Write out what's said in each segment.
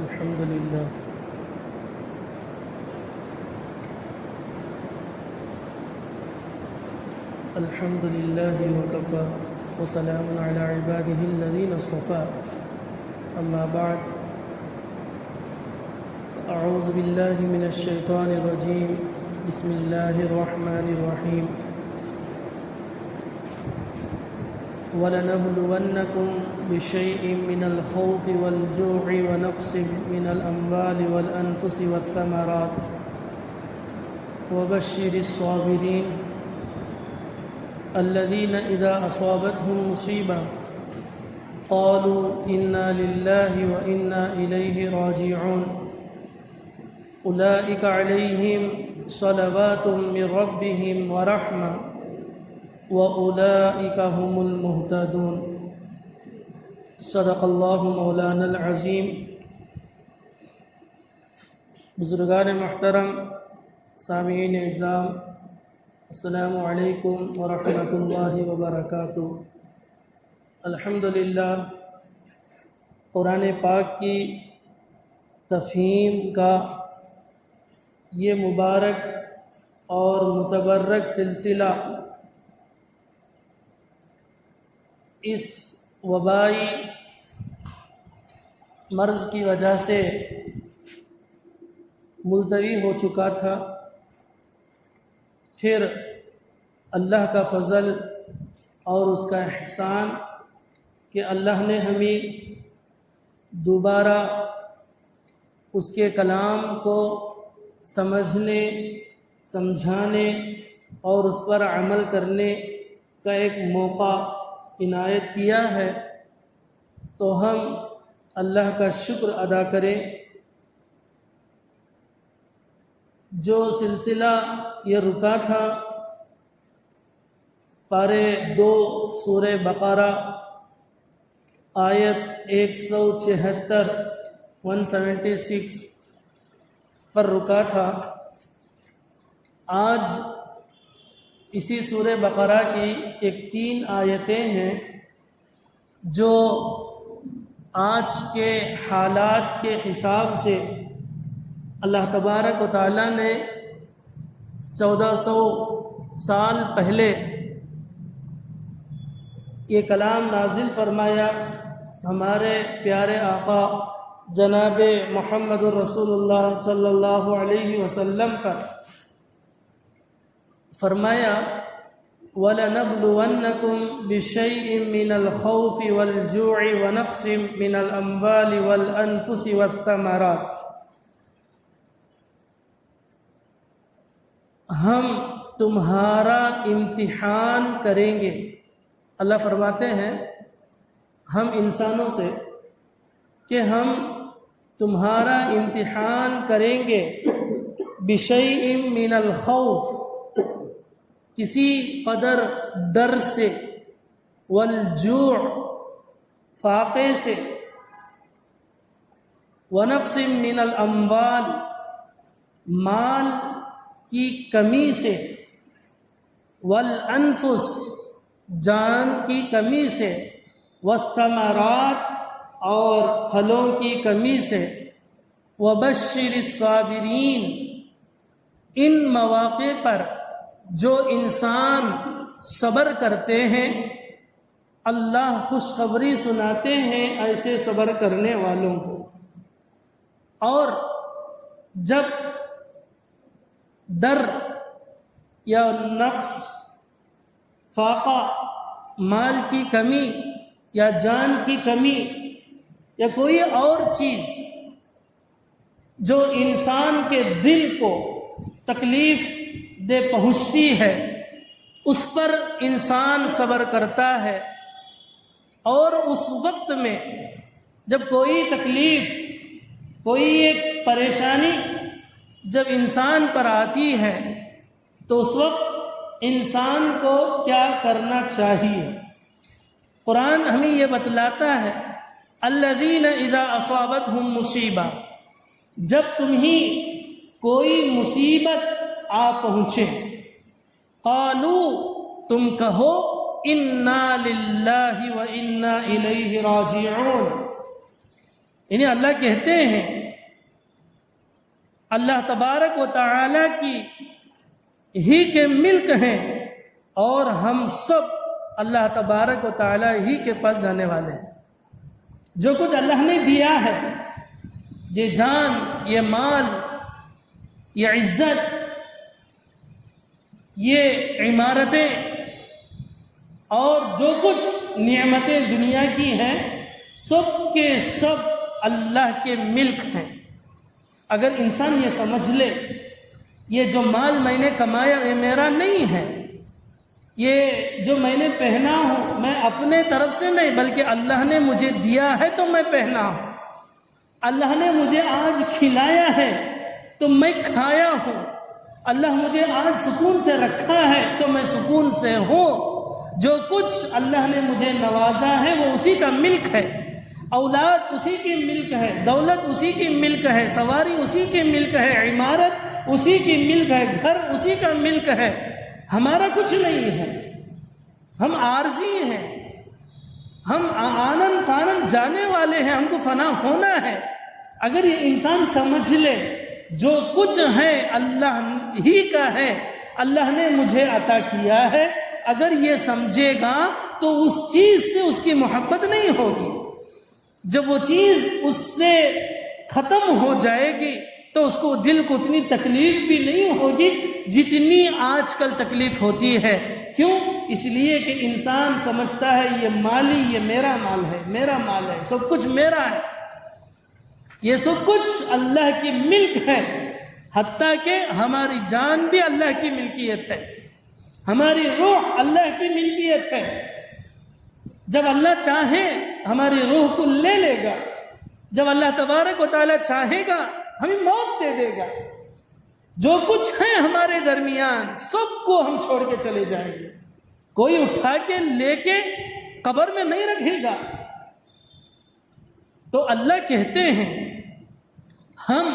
الحمد لله الحمد لله وكفى وسلام على عباده الذين اصطفى أما بعد أعوذ بالله من الشيطان الرجيم بسم الله الرحمن الرحيم وَلَنَبْلُوَنَّكُمْ بِشَيْءٍ مِّنَ الْخَوْفِ وَالْجُوعِ وَنَقْصٍ مِّنَ الْأَمْوَالِ وَالْأَنفُسِ وَالثَّمَرَاتِ وَبَشِّرِ الصَّابِرِينَ الَّذِينَ إِذَا أَصَابَتْهُم مُّصِيبَةٌ قَالُوا إِنَّا لِلَّهِ وَإِنَّا إِلَيْهِ راجعون أُولَئِكَ عَلَيْهِمْ صَلَوَاتٌ مِّن رَّبِّهِمْ وَرَحْمَةٌ وَأُولَئِكَ هُمُ الْمُهْتَدُونَ صدق اللہ مولانا العظیم۔ بزرگان محترم، سامعین اعزام، السلام علیکم ورحمۃ اللہ وبرکاتہ۔ الحمدللہ قرآن پاک کی تفہیم کا یہ مبارک اور متبرک سلسلہ اس وبائی مرض کی وجہ سے ملتوی ہو چکا تھا، پھر اللہ کا فضل اور اس کا احسان کہ اللہ نے ہمیں دوبارہ اس کے کلام کو سمجھنے، سمجھانے اور اس پر عمل کرنے کا ایک موقع عنایت کیا ہے، تو ہم اللہ کا شکر ادا کریں۔ جو سلسلہ یہ رکا تھا پارے 2 سورہ بقرہ آیت 176 پر رکا تھا۔ آج اسی سورہ بقرہ کی ایک 3 آیتیں ہیں جو آج کے حالات کے حساب سے اللہ تبارک و تعالیٰ نے 1400 سال پہلے یہ کلام نازل فرمایا ہمارے پیارے آقا جناب محمد الرسول اللہ صلی اللہ علیہ وسلم پر۔ فرمایا وَلَنَبْلُوَنَّكُمْ بِشَيْءٍ مِّنَ الْخَوْفِ وَالْجُوعِ وَنَقْصٍ مِّنَ الْأَمْوَالِ وَالْأَنفُسِ وَالثَّمَرَاتِ، ہم تمہارا امتحان کریں گے۔ اللہ فرماتے ہیں ہم انسانوں سے کہ ہم تمہارا امتحان کریں گے بِشَيْءٍ مِّنَ الْخَوْفِ، کسی قدر ڈر سے، والجوع فاقے سے، ونقص من الاموال مال کی کمی سے، والانفس جان کی کمی سے، والثمرات اور پھلوں کی کمی سے، وبشر الصابرین، ان مواقع پر جو انسان صبر کرتے ہیں اللہ خوشخبری سناتے ہیں ایسے صبر کرنے والوں کو۔ اور جب ڈر یا نقص، فاقہ، مال کی کمی یا جان کی کمی یا کوئی اور چیز جو انسان کے دل کو تکلیف دے پہنچتی ہے، اس پر انسان صبر کرتا ہے۔ اور اس وقت میں جب کوئی تکلیف، کوئی ایک پریشانی جب انسان پر آتی ہے تو اس وقت انسان کو کیا کرنا چاہیے؟ قرآن ہمیں یہ بتلاتا ہے الذین اذا اصابتہم مصیبہ، جب تمہیں کوئی مصیبت آ پہنچے، قالو تم کہو انا للہ و انا الیہ راجعون، انہیں اللہ کہتے ہیں اللہ تبارک و تعالی کی ہی کے ملک ہیں اور ہم سب اللہ تبارک و تعالی ہی کے پاس جانے والے ہیں۔ جو کچھ اللہ نے دیا ہے، یہ جان، یہ مال، یہ عزت، یہ عمارتیں اور جو کچھ نعمتیں دنیا کی ہیں، سب کے سب اللہ کے ملک ہیں۔ اگر انسان یہ سمجھ لے یہ جو مال میں نے کمایا یہ میرا نہیں ہے، یہ جو میں نے پہنا ہوں میں اپنے طرف سے نہیں بلکہ اللہ نے مجھے دیا ہے تو میں پہنا ہوں، اللہ نے مجھے آج کھلایا ہے تو میں کھایا ہوں، اللہ مجھے آج سکون سے رکھا ہے تو میں سکون سے ہوں۔ جو کچھ اللہ نے مجھے نوازا ہے وہ اسی کا ملک ہے، اولاد اسی کی ملک ہے، دولت اسی کی ملک ہے، سواری اسی کی ملک ہے، عمارت اسی کی ملک ہے، گھر اسی کا ملک ہے، ہمارا کچھ نہیں ہے، ہم عارضی ہیں، ہم آنن فانن جانے والے ہیں، ہم کو فنا ہونا ہے۔ اگر یہ انسان سمجھ لے جو کچھ ہے اللہ ہی کا ہے، اللہ نے مجھے عطا کیا ہے، اگر یہ سمجھے گا تو اس چیز سے اس کی محبت نہیں ہوگی۔ جب وہ چیز اس سے ختم ہو جائے گی تو اس کو دل کو اتنی تکلیف بھی نہیں ہوگی جتنی آج کل تکلیف ہوتی ہے۔ کیوں؟ اس لیے کہ انسان سمجھتا ہے یہ مالی، یہ میرا مال ہے، میرا مال ہے، سب کچھ میرا ہے، یہ سب کچھ اللہ کی ملک ہے، حتیٰ کہ ہماری جان بھی اللہ کی ملکیت ہے، ہماری روح اللہ کی ملکیت ہے۔ جب اللہ چاہے ہماری روح کو لے لے گا، جب اللہ تبارک و تعالیٰ چاہے گا ہمیں موت دے دے گا، جو کچھ ہے ہمارے درمیان سب کو ہم چھوڑ کے چلے جائیں گے، کوئی اٹھا کے لے کے قبر میں نہیں رکھے گا۔ تو اللہ کہتے ہیں ہم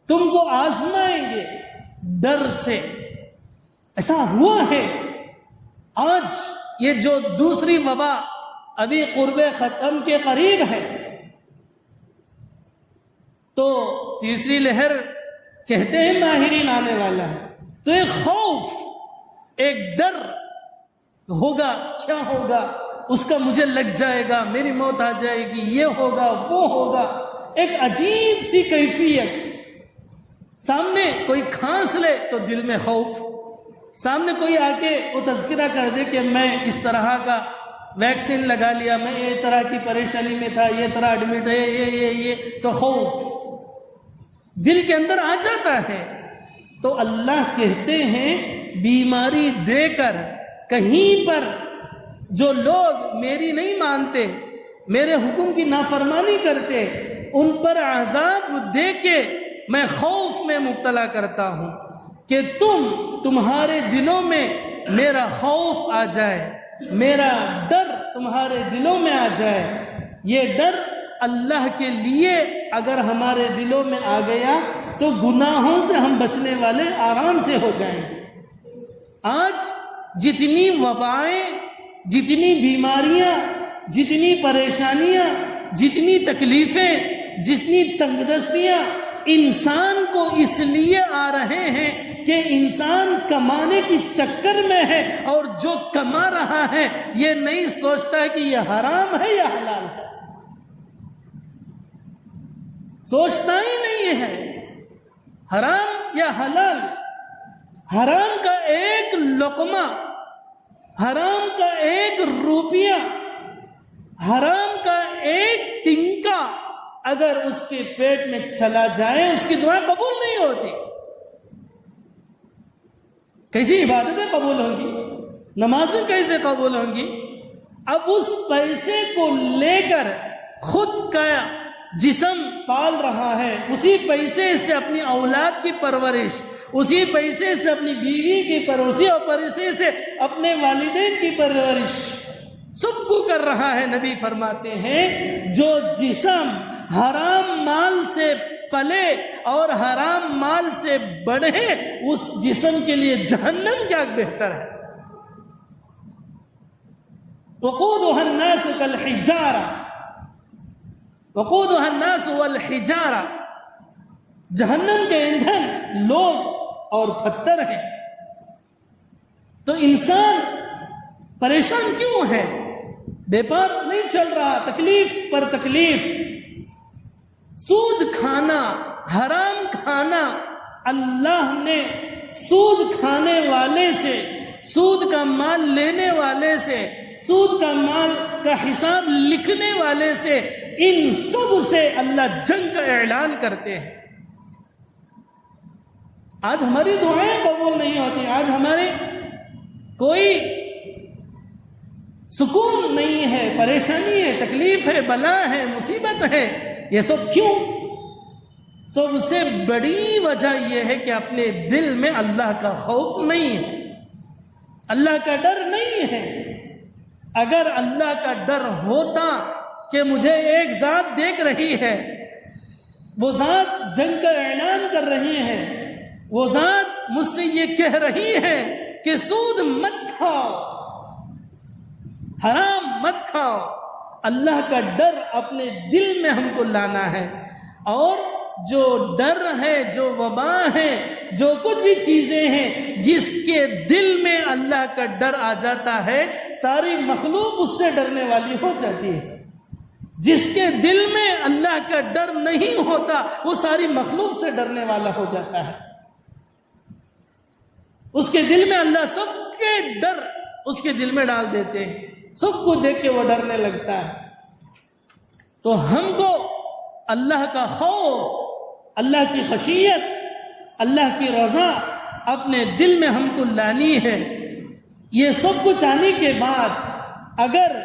تم کو آزمائیں گے ڈر سے۔ ایسا ہوا ہے آج یہ جو دوسری وبا ابھی قرب ختم کے قریب ہے، تو تیسری لہر کہتے ہیں ماہرین آنے والا ہے، تو ایک خوف، ایک ڈر ہوگا، کیا ہوگا، اس کا مجھے لگ جائے گا، میری موت آ جائے گی، یہ ہوگا وہ ہوگا، ایک عجیب سی کیفیت۔ سامنے کوئی کھانس لے تو دل میں خوف، سامنے کوئی آ کے وہ تذکرہ کر دے کہ میں اس طرح کا ویکسین لگا لیا، میں یہ طرح کی پریشانی میں تھا، یہ طرح ایڈمٹ ہے، یہ تو خوف دل کے اندر آ جاتا ہے۔ تو اللہ کہتے ہیں بیماری دے کر کہیں پر جو لوگ میری نہیں مانتے، میرے حکم کی نافرمانی کرتے، ان پر عذاب دے کے میں خوف میں مبتلا کرتا ہوں کہ تمہارے دلوں میں میرا خوف آ جائے، میرا ڈر تمہارے دلوں میں آ جائے۔ یہ ڈر اللہ کے لیے اگر ہمارے دلوں میں آ گیا تو گناہوں سے ہم بچنے والے آرام سے ہو جائیں گے۔ آج جتنی وبائیں، جتنی بیماریاں، جتنی پریشانیاں، جتنی تکلیفیں، جتنی تنگ دستیاں انسان کو اس لیے آ رہے ہیں کہ انسان کمانے کی چکر میں ہے، اور جو کما رہا ہے یہ نہیں سوچتا کہ یہ حرام ہے یا حلال ہے، سوچتا ہی نہیں ہے حرام یا حلال۔ حرام کا ایک لقمہ، حرام کا ایک روپیہ، حرام کا ایک تنکا اگر اس کے پیٹ میں چلا جائے اس کی دعائیں قبول نہیں ہوتی۔ کیسی عبادتیں قبول ہوں گی، نمازیں کیسے قبول ہوں گی؟ اب اس پیسے کو لے کر خود کا جسم پال رہا ہے، اسی پیسے سے اپنی اولاد کی پرورش، اسی پیسے سے اپنی بیوی کی پرورش، اسی پیسے سے اپنے والدین کی پرورش سب کو کر رہا ہے۔ نبی فرماتے ہیں جو جسم حرام مال سے پلے اور حرام مال سے بڑھے اس جسم کے لیے جہنم کیا بہتر ہے۔ وقودها الناس كالحجارة وقودها الناس والحجارہ، جہنم کے ایندھن لوگ اور پتھر ہیں۔ تو انسان پریشان کیوں ہے؟ بیپار نہیں چل رہا، تکلیف پر تکلیف، سود کھانا، حرام کھانا۔ اللہ نے سود کھانے والے سے، سود کا مال لینے والے سے، سود کا مال کا حساب لکھنے والے سے، ان سب سے اللہ جنگ کا اعلان کرتے ہیں۔ آج ہماری دعائیں قبول نہیں ہوتی، آج ہمارے کوئی سکون نہیں ہے، پریشانی ہے، تکلیف ہے، بلا ہے، مصیبت ہے۔ یہ سب کیوں؟ سب سے بڑی وجہ یہ ہے کہ اپنے دل میں اللہ کا خوف نہیں ہے، اللہ کا ڈر نہیں ہے۔ اگر اللہ کا ڈر ہوتا کہ مجھے ایک ذات دیکھ رہی ہے، وہ ذات جنگ کا اعلان کر رہی ہے، وہ ذات مجھ سے یہ کہہ رہی ہے کہ سود مت کھاؤ، حرام مت کھاؤ، اللہ کا ڈر اپنے دل میں ہم کو لانا ہے۔ اور جو ڈر ہے، جو وبا ہے، جو کچھ بھی چیزیں ہیں، جس کے دل میں اللہ کا ڈر آ جاتا ہے، ساری مخلوق اس سے ڈرنے والی ہو جاتی ہے۔ جس کے دل میں اللہ کا ڈر نہیں ہوتا، وہ ساری مخلوق سے ڈرنے والا ہو جاتا ہے۔ اس کے دل میں اللہ سب کے ڈر اس کے دل میں ڈال دیتے ہیں، سب کو دیکھ کے وہ ڈرنے لگتا ہے۔ تو ہم کو اللہ کا خوف، اللہ کی خشیت، اللہ کی رضا اپنے دل میں ہم کو لانی ہے۔ یہ سب کچھ آنے کے بعد اگر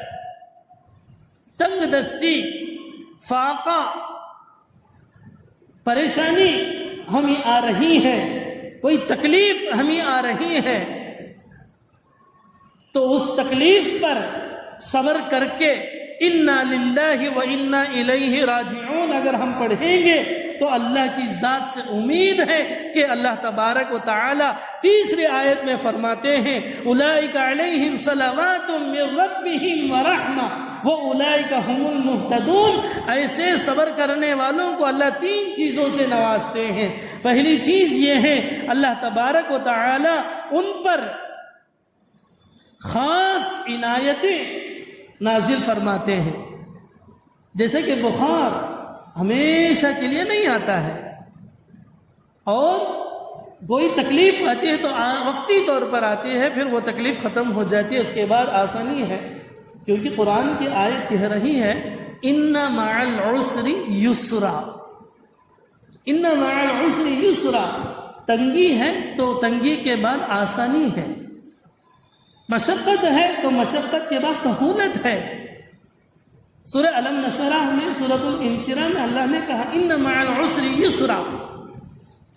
تنگ دستی، فاقہ، پریشانی ہمیں آ رہی ہے، کوئی تکلیف ہمیں آ رہی ہے، تو اس تکلیف پر صبر کر کے انا للہ و انا الیہ راجعون اگر ہم پڑھیں گے تو اللہ کی ذات سے امید ہے کہ اللہ تبارک و تعالی تیسری آیت میں فرماتے ہیں اولئک علیہم صلوات من ربہم ورحمہ واولئک هم المہتدون۔ ایسے صبر کرنے والوں کو اللہ تین چیزوں سے نوازتے ہیں۔ پہلی چیز یہ ہے اللہ تبارک و تعالی ان پر خاص عنایتیں نازل فرماتے ہیں، جیسے کہ بخار ہمیشہ کے لیے نہیں آتا ہے، اور کوئی تکلیف آتی ہے تو وقتی طور پر آتی ہے، پھر وہ تکلیف ختم ہو جاتی ہے، اس کے بعد آسانی ہے، کیونکہ قرآن کی آیت کہہ رہی ہے ان مع العسر یسرا، ان مع العسر یسرا، تنگی ہے تو تنگی کے بعد آسانی ہے، مشقت ہے تو مشقت کے بعد سہولت ہے۔ سورہ الم نشرح میں، سورۃ الانشراح میں اللہ نے کہا ان مع العسر یسرا،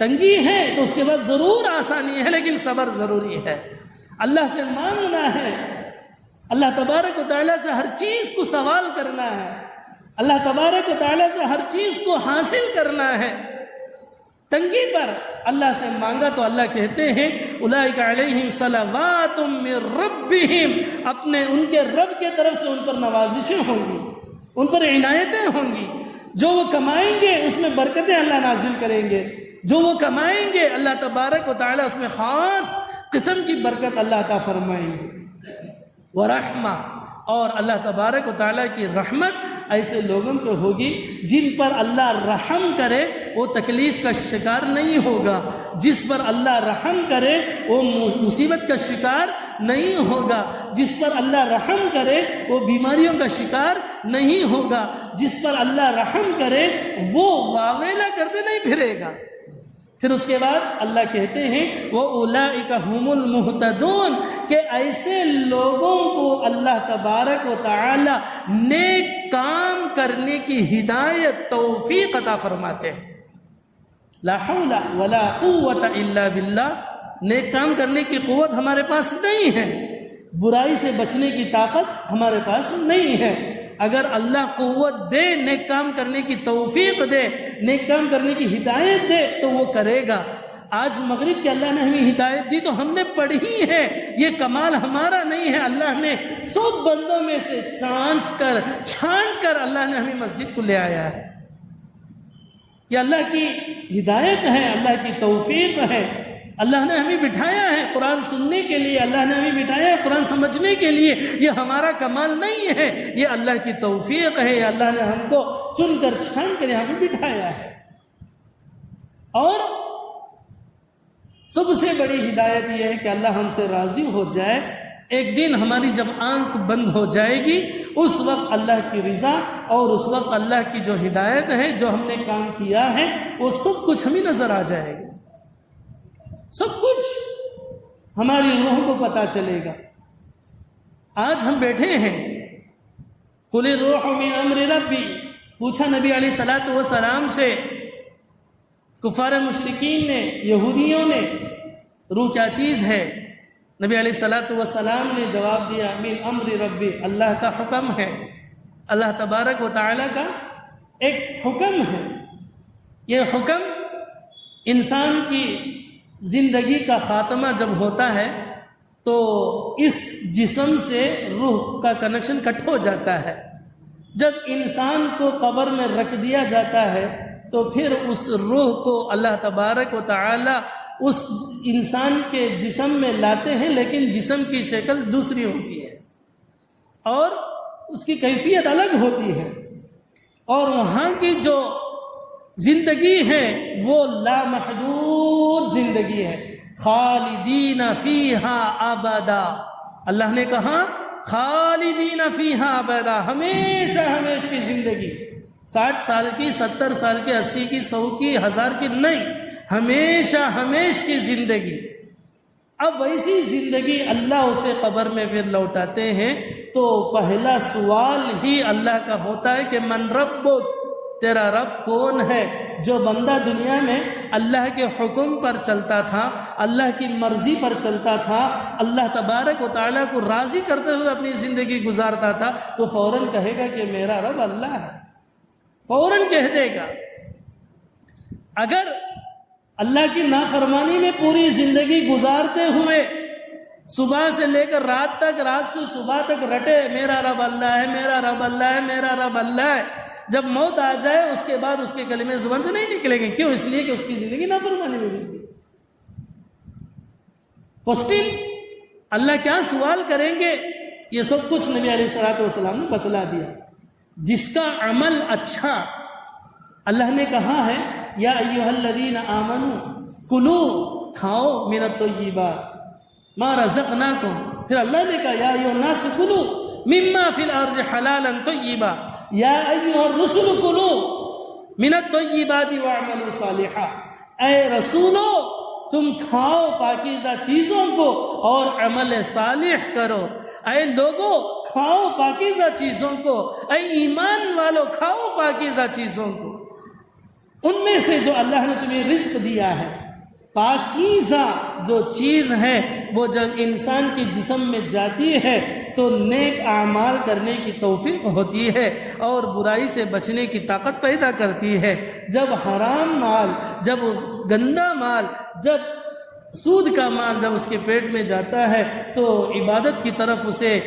تنگی ہے تو اس کے بعد ضرور آسانی ہے، لیکن صبر ضروری ہے، اللہ سے مانگنا ہے، اللہ تبارک و تعالیٰ سے ہر چیز کو سوال کرنا ہے، اللہ تبارک و تعالیٰ سے ہر چیز کو حاصل کرنا ہے۔ تنگی پر اللہ سے مانگا تو اللہ کہتے ہیں اولئک علیہم صلوات من ربہم، اپنے ان کے رب کے طرف سے ان پر نوازشیں ہوں گی، ان پر عنایتیں ہوں گی، جو وہ کمائیں گے اس میں برکتیں اللہ نازل کریں گے، جو وہ کمائیں گے اللہ تبارک و تعالیٰ اس میں خاص قسم کی برکت اللہ عطا فرمائیں گے، ورحمہ، اور اللہ تبارک و تعالیٰ کی رحمت ایسے لوگوں کو ہوگی جن پر اللہ رحم کرے وہ تکلیف کا شکار نہیں ہوگا، جس پر اللہ رحم کرے وہ مصیبت کا شکار نہیں ہوگا، جس پر اللہ رحم کرے وہ بیماریوں کا شکار نہیں ہوگا، جس پر اللہ رحم کرے وہ واویلا کرتے نہیں پھرے گا۔ پھر اس کے بعد اللہ کہتے ہیں وَأُولَئِكَ هُمُ الْمُهْتَدُونَ، کہ ایسے لوگوں کو اللہ تبارک و تعالی نیک کام کرنے کی ہدایت، توفیق عطا فرماتے ہیں۔ لا حول ولا قوت الا باللہ، نیک کام کرنے کی قوت ہمارے پاس نہیں ہے، برائی سے بچنے کی طاقت ہمارے پاس نہیں ہے۔ اگر اللہ قوت دے، نیک کام کرنے کی توفیق دے، نیک کام کرنے کی ہدایت دے تو وہ کرے گا، آج مغرب کے اللہ نے ہمیں ہدایت دی تو ہم نے پڑھی ہے، یہ کمال ہمارا نہیں ہے، اللہ نے 100 بندوں میں سے چھان کر اللہ نے ہمیں مسجد کو لے آیا ہے۔ یہ اللہ کی ہدایت ہے، اللہ کی توفیق ہے، اللہ نے ہمیں بٹھایا ہے قرآن سننے کے لیے، اللہ نے ہمیں بٹھایا ہے قرآن سمجھنے کے لیے۔ یہ ہمارا کمال نہیں ہے، یہ اللہ کی توفیق ہے، اللہ نے ہم کو چن کر چھان کر یہاں پہ بٹھایا ہے۔ اور سب سے بڑی ہدایت یہ ہے کہ اللہ ہم سے راضی ہو جائے۔ ایک دن ہماری جب آنکھ بند ہو جائے گی، اس وقت اللہ کی رضا اور اس وقت اللہ کی جو ہدایت ہے، جو ہم نے کام کیا ہے، وہ سب کچھ ہمیں نظر آ جائے گا، سب کچھ ہماری روح کو پتہ چلے گا۔ آج ہم بیٹھے ہیں، قل الروح من امر ربی، پوچھا نبی علیہ الصلوۃ والسلام سے، کفار مشرکین نے، یہودیوں نے، روح کیا چیز ہے؟ نبی علیہ الصلوۃ والسلام نے جواب دیا، من امر ربی، اللہ کا حکم ہے، اللہ تبارک و تعالی کا ایک حکم ہے۔ یہ حکم انسان کی زندگی کا خاتمہ جب ہوتا ہے تو اس جسم سے روح کا کنیکشن کٹ ہو جاتا ہے۔ جب انسان کو قبر میں رکھ دیا جاتا ہے تو پھر اس روح کو اللہ تبارک و تعالی اس انسان کے جسم میں لاتے ہیں، لیکن جسم کی شکل دوسری ہوتی ہے اور اس کی کیفیت الگ ہوتی ہے، اور وہاں کی جو زندگی ہے وہ لامحدود زندگی ہے، خالدین فیہا ابدا۔ اللہ نے کہا خالدین فیہا ابدا، ہمیشہ ہمیشہ کی زندگی، 60 سال کی، 70 سال کی، 80 کی، 100 کی، 1000 کی نہیں، ہمیشہ ہمیشہ کی زندگی۔ اب ویسی زندگی اللہ اسے قبر میں پھر لوٹاتے ہیں تو پہلا سوال ہی اللہ کا ہوتا ہے کہ من ربک، تیرا رب کون ہے؟ جو بندہ دنیا میں اللہ کے حکم پر چلتا تھا، اللہ کی مرضی پر چلتا تھا، اللہ تبارک و تعالیٰ کو راضی کرتے ہوئے اپنی زندگی گزارتا تھا، تو فوراً کہے گا کہ میرا رب اللہ ہے، فوراً کہہ دے گا۔ اگر اللہ کی نافرمانی میں پوری زندگی گزارتے ہوئے صبح سے لے کر رات تک، رات سے صبح تک رٹے میرا رب اللہ ہے، میرا رب اللہ ہے، میرا رب اللہ ہے، جب موت آ جائے اس کے بعد اس کے کلمے زبان سے نہیں نکلیں گے، کیوں؟ اس لیے کہ اس کی زندگی نافرمانی میں گزری۔ کوسٹن اللہ کیا سوال کریں گے، یہ سب کچھ نبی علیہ الصلوۃ والسلام نے بتلا دیا۔ جس کا عمل اچھا، اللہ نے کہا ہے یا ایھا الذین آمنوا کلو، کھاؤ من الطیبات ما رزقناکم، پھر اللہ نے کہا یا ایھا الناس کلو مما فی الارض حلالا طیبا، یا ایھا الرسل کلو من الطیبات واعملوا صالحا، اے رسولو تم کھاؤ پاکیزہ چیزوں کو اور عمل صالح کرو۔ اے لوگو کھاؤ پاکیزہ چیزوں کو، اے ایمان والو کھاؤ پاکیزہ چیزوں کو، ان میں سے جو اللہ نے تمہیں رزق دیا ہے۔ پاکیزہ جو چیز ہے وہ جب انسان کے جسم میں جاتی ہے تو نیک اعمال کرنے کی توفیق ہوتی ہے اور برائی سے بچنے کی طاقت پیدا کرتی ہے۔ جب حرام مال، جب گندا مال، جب سود کا مال جب اس کے پیٹ میں جاتا ہے تو عبادت کی طرف اسے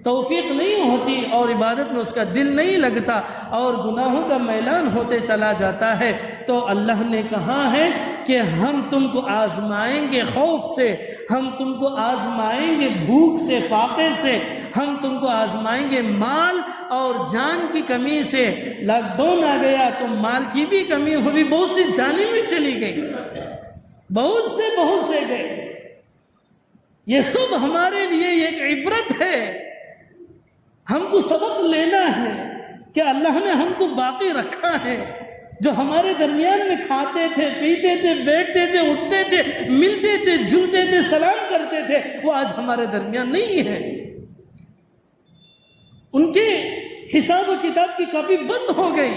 توفیق نہیں ہوتی اور عبادت میں اس کا دل نہیں لگتا اور گناہوں کا میلان ہوتے چلا جاتا ہے۔ تو اللہ نے کہا ہے کہ ہم تم کو آزمائیں گے خوف سے، ہم تم کو آزمائیں گے بھوک سے، فاقے سے، ہم تم کو آزمائیں گے مال اور جان کی کمی سے۔ لاک ڈاؤن آ گیا تو مال کی بھی کمی ہوئی، بہت سی جانیں بھی چلی گئی، بہت سے گئے۔ یہ سب ہمارے لیے ایک عبرت ہے، ہم کو سبق لینا ہے کہ اللہ نے ہم کو باقی رکھا ہے۔ جو ہمارے درمیان میں کھاتے تھے، پیتے تھے، بیٹھتے تھے، اٹھتے تھے، ملتے تھے، جلتے تھے، سلام کرتے تھے، وہ آج ہمارے درمیان نہیں ہے۔ ان کے حساب و کتاب کی کاپی بند ہو گئی،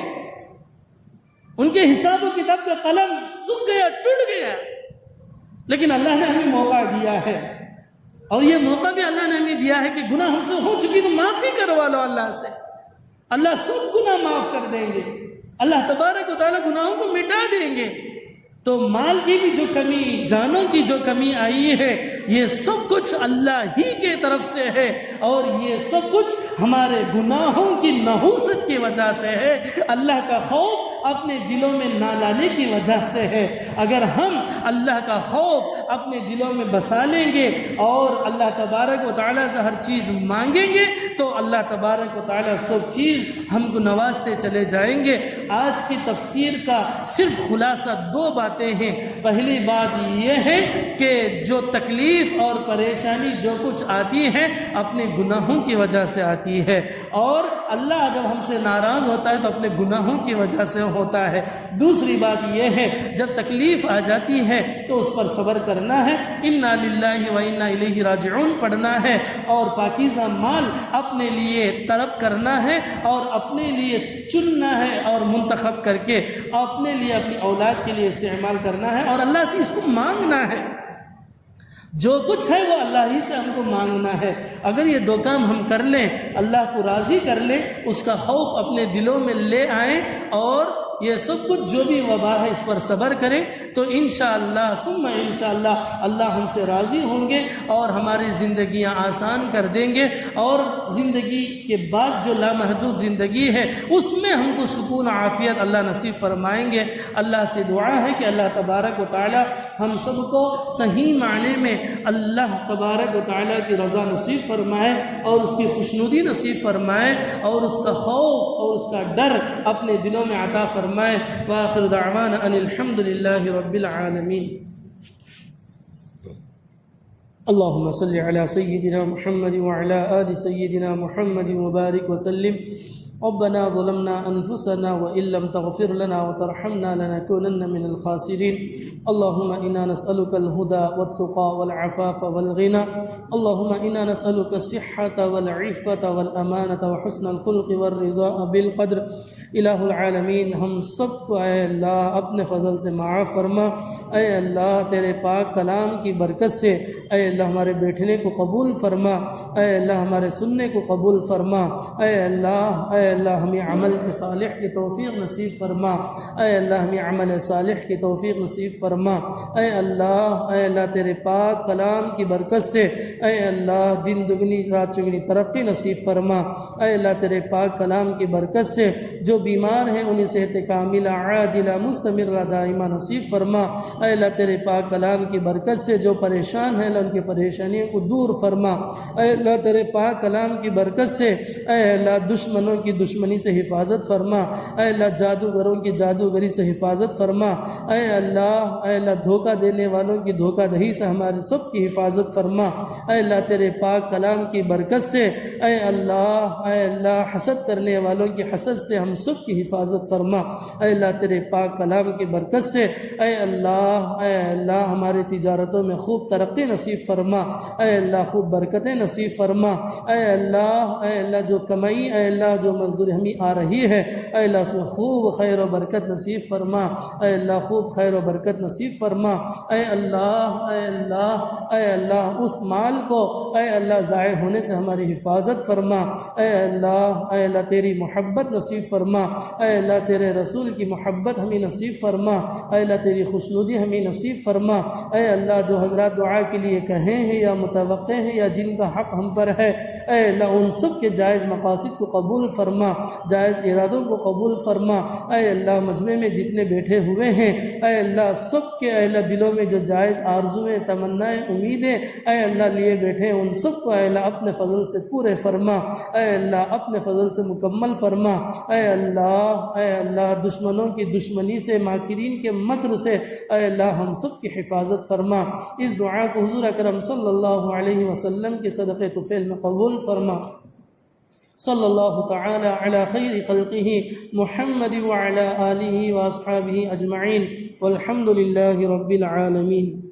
ان کے حساب و کتاب کا قلم سوکھ گیا، ٹوٹ گیا، لیکن اللہ نے ہمیں موقع دیا ہے، اور یہ موقع بھی اللہ نے ہمیں دیا ہے کہ گناہ ہم سے ہو چکی تو معافی کروا لو اللہ سے، اللہ سب گناہ معاف کر دیں گے، اللہ تبارک و تعالیٰ گناہوں کو مٹا دیں گے۔ تو مال کی بھی جو کمی، جانوں کی جو کمی آئی ہے، یہ سب کچھ اللہ ہی کے طرف سے ہے، اور یہ سب کچھ ہمارے گناہوں کی نحوست کی وجہ سے ہے، اللہ کا خوف اپنے دلوں میں نہ لانے کی وجہ سے ہے۔ اگر ہم اللہ کا خوف اپنے دلوں میں بسا لیں گے اور اللہ تبارک و تعالیٰ سے ہر چیز مانگیں گے تو اللہ تبارک و تعالیٰ سب چیز ہم کو نوازتے چلے جائیں گے۔ آج کی تفسیر کا صرف خلاصہ دو باتیں ہیں۔ پہلی بات یہ ہے کہ جو تکلیف اور پریشانی جو کچھ آتی ہے اپنے گناہوں کی وجہ سے آتی ہے، اور اللہ جب ہم سے ناراض ہوتا ہے تو اپنے گناہوں کی وجہ سے ہوتا ہے۔ دوسری بات یہ ہے جب تکلیف آ جاتی ہے تو اس پر صبر کرنا ہے، انا للہ و انا الیہ راجعون پڑھنا ہے، اور پاکیزہ مال اپنے لیے طلب کرنا ہے اور اپنے لیے چننا ہے اور منتخب کر کے اپنے لیے اپنی اولاد کے لیے استعمال کرنا ہے، اور اللہ سے اس کو مانگنا ہے۔ جو کچھ ہے وہ اللہ ہی سے ہم کو مانگنا ہے۔ اگر یہ دو کام ہم کر لیں، اللہ کو راضی کر لیں، اس کا خوف اپنے دلوں میں لے آئیں، اور یہ سب کچھ جو بھی وبا ہے اس پر صبر کریں، تو انشاءاللہ ثم انشاءاللہ اللہ ہم سے راضی ہوں گے اور ہماری زندگیاں آسان کر دیں گے، اور زندگی کے بعد جو لامحدود زندگی ہے اس میں ہم کو سکون عافیت اللہ نصیب فرمائیں گے۔ اللہ سے دعا ہے کہ اللہ تبارک و تعالی ہم سب کو صحیح معنی میں اللہ تبارک و تعالی کی رضا نصیب فرمائے اور اس کی خوشنودی نصیب فرمائے، اور اس کا خوف اور اس کا ڈر اپنے دلوں میں عطا فرمائے۔ وآخر دعوانا ان الحمد للہ رب العالمین۔ اللهم صل على سيدنا محمد وعلى آل سيدنا محمد وبارك وسلم۔ ربنا ظلمنا أنفسنا وإن لم تغفر لنا وترحمنا لنكونن من الخاسرين۔ اللهم إنا نسألك الهدى والتقى والعفاف والغنى، اللهم إنا نسألك الصحة والعفة والأمانة وحسن الخلق والرضا بالقدر۔ الہ العالمین، ہم سب کو اے اللہ اپنے فضل سے معاف فرما۔ اے اللہ تیرے پاک کلام کی برکت سے اے اللہ ہمارے بیٹھنے کو قبول فرما، اے اللہ ہمارے سننے کو قبول فرما، اے اللہ ہمیں عمل صالح کی توفیق نصیب فرما، اے اللہ ہمیں عمل صالح کی توفیق نصیب فرما۔ اے اللہ تیرے پاک کلام کی برکت سے اے اللہ دن دگنی رات چگنی ترقی نصیب فرما۔ اے اللہ تیرے پاک کلام کی برکت سے جو بیمار ہیں انہیں صحت کاملہ عاجلہ مستمرہ دائمہ نصیب فرما۔ اے اللہ تیرے پاک کلام کی برکت سے جو پریشان ہیں اللہ ان کی پریشانیوں کو دور فرما۔ اے اللہ تیرے پاک کلام کی برکت سے اے اللہ دشمنوں کی دشمنی سے حفاظت فرما، اے اللہ جادوگروں کی جادوگری سے حفاظت فرما، اے اللہ دھوکہ دینے والوں کی دھوکہ دہی سے ہمارے سب کی حفاظت فرما۔ اے اللہ تیرے پاک کلام کی برکت سے اے اللہ حسد کرنے والوں کی حسد سے ہم سب کی حفاظت فرما۔ اے اللہ تیرے پاک کلام کی برکت سے اے اللہ ہماری تجارتوں میں خوب ترقی نصیب فرما، اے اللہ خوب برکتیں نصیب فرما۔ اے اللہ جو کمائی اے اللہ جو مزدوری ہمیں آ رہی ہے اے اللہ اس میں خوب خیر و برکت نصیب فرما، اے اللہ خوب خیر و برکت نصیب فرما۔ اے اللہ اس مال کو اے اللہ ضائع ہونے سے ہماری حفاظت فرما۔ اے اللہ تیری محبت نصیب فرما، اے اللہ تیرے رسول کی محبت ہمیں نصیب فرما، اے اللہ تیری خوشنودی ہمیں نصیب فرما۔ اے اللہ جو حضرات دعا کے لیے کہیں ہیں یا متوقع ہیں یا جن کا حق ہم پر ہے اے اللہ ان سب کے جائز مقاصد کو قبول فرما، جائز ارادوں کو قبول فرما۔ اے اللہ مجمع میں جتنے بیٹھے ہوئے ہیں اے اللہ سب کے اے اللہ دلوں میں جو جائز آرزویں تمنائیں امیدیں اے اللہ لیے بیٹھے ان سب کو اے اللہ اپنے فضل سے پورے فرما، اے اللہ اپنے فضل سے مکمل فرما۔ اے اللہ دشمنوں کی دشمنی سے ماکرین کے مکر سے اے اللہ ہم سب کی حفاظت فرما۔ اس دعا کو حضور اکرم صلی اللہ علیہ وسلم کے صدقے طفیل میں قبول فرما۔ صلی اللہ تعالی علی خیر خلقہ محمد وعلی آلہ واصحابہ اجمعین والحمد للہ رب العالمین۔